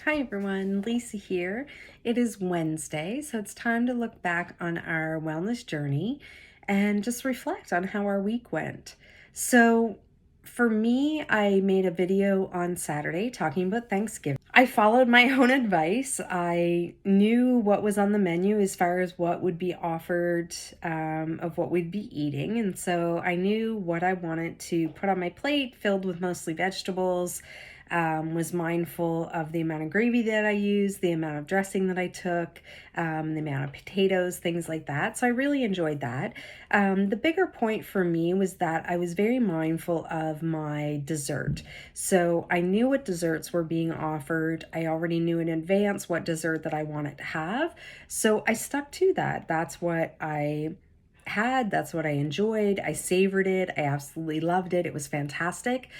Hi everyone, Lisa here. It is Wednesday, so it's time to look back on our wellness journey and just reflect on how our week went. So, for me, I made a video on Saturday talking about Thanksgiving. I followed my own advice. I knew what was on the menu as far as what would be offered of what we'd be eating, and so I knew what I wanted to put on my plate, filled with mostly vegetables. Was mindful of the amount of gravy that I used, the amount of dressing that I took, the amount of potatoes, things like that. So I really enjoyed that. The bigger point for me was that I was very mindful of my dessert. So I knew what desserts were being offered. I already knew in advance what dessert that I wanted to have. So I stuck to that. That's what I had. That's what I enjoyed. I savored it. I absolutely loved it. It was fantastic.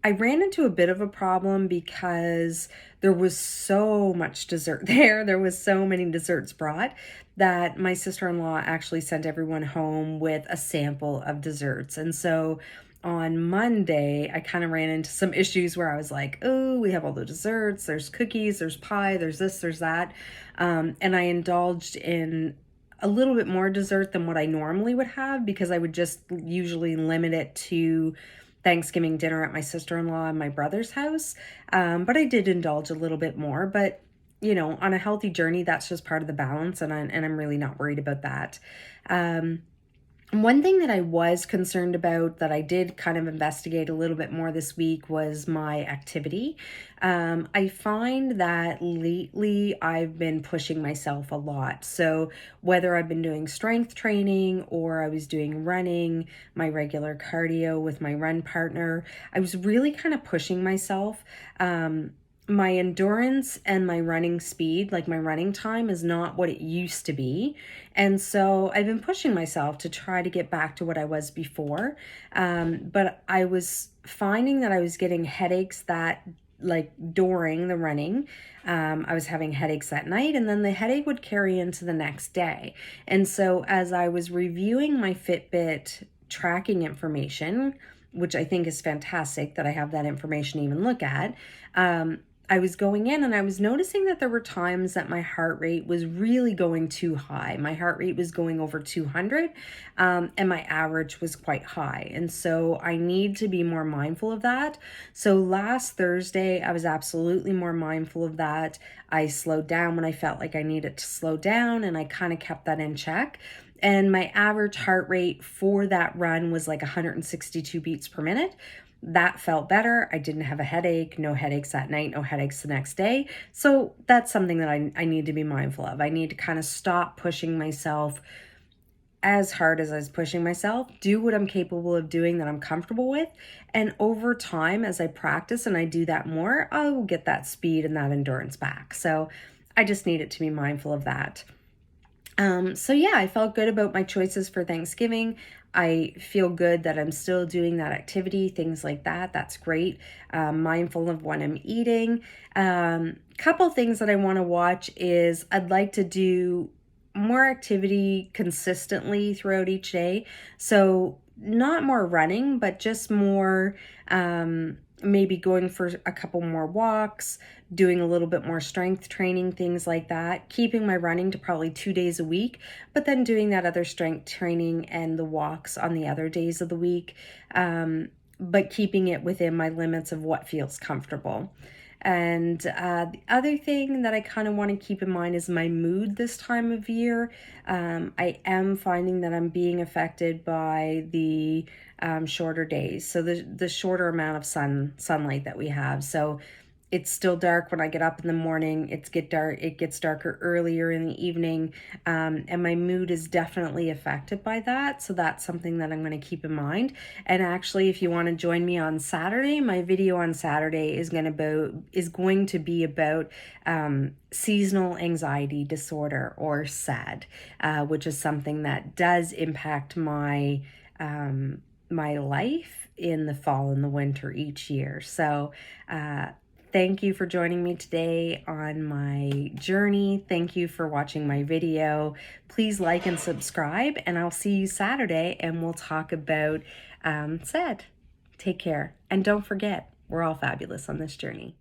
I ran into a bit of a problem because there was so much dessert there. There was so many desserts brought that my sister-in-law actually sent everyone home with a sample of desserts. And so on Monday, I kind of ran into some issues where I was like, oh, we have all the desserts. There's cookies, there's pie, there's this, there's that. And I indulged in a little bit more dessert than what I normally would have because I would just usually limit it to Thanksgiving dinner at my sister-in-law and my brother's house. But I did indulge a little bit more. But, you know, on a healthy journey, that's just part of the balance. And I'm really not worried about that. One thing that I was concerned about that I did kind of investigate a little bit more this week was my activity. I find that lately I've been pushing myself a lot. So whether I've been doing strength training or I was doing running, my regular cardio with my run partner, I was really kind of pushing myself. My endurance and my running speed, like my running time, is not what it used to be. And so I've been pushing myself to try to get back to what I was before. But I was finding that I was getting headaches that, like during the running, I was having headaches at night, and then the headache would carry into the next day. And so as I was reviewing my Fitbit tracking information, which I think is fantastic that I have that information to even look at, I was going in and I was noticing that there were times that my heart rate was really going too high. My heart rate was going over 200, and my average was quite high. And so I need to be more mindful of that. So last Thursday, I was absolutely more mindful of that. I slowed down when I felt like I needed to slow down, and I kind of kept that in check. And my average heart rate for that run was like 162 beats per minute. That felt better. I didn't have a headache, no headaches that night, no headaches the next day. So that's something that I need to be mindful of. I need to kind of stop pushing myself as hard as I was pushing myself, do what I'm capable of doing that I'm comfortable with. And over time, as I practice and I do that more, I will get that speed and that endurance back. So I just needed to be mindful of that. So yeah, I felt good about my choices for Thanksgiving. I feel good that I'm still doing that activity, things like that. That's great. Mindful of what I'm eating. Couple things that I want to watch is I'd like to do more activity consistently throughout each day. So not more running, but just more, maybe going for a couple more walks, doing a little bit more strength training, things like that, keeping my running to probably 2 days a week, but then doing that other strength training and the walks on the other days of the week, but keeping it within my limits of what feels comfortable. And the other thing that I kind of want to keep in mind is my mood this time of year. I am finding that I'm being affected by the shorter days, so the shorter amount of sunlight that we have. So it's still dark when I get up in the morning. It gets darker earlier in the evening, and my mood is definitely affected by that. So that's something that I'm going to keep in mind. And actually, if you want to join me on Saturday, my video on Saturday is going to be about seasonal anxiety disorder, or SAD, which is something that does impact my my life in the fall and the winter each year. So thank you for joining me today on my journey. Thank you for watching my video. Please like and subscribe, and I'll see you Saturday, and we'll talk about SAD. Take care. And don't forget, we're all fabulous on this journey.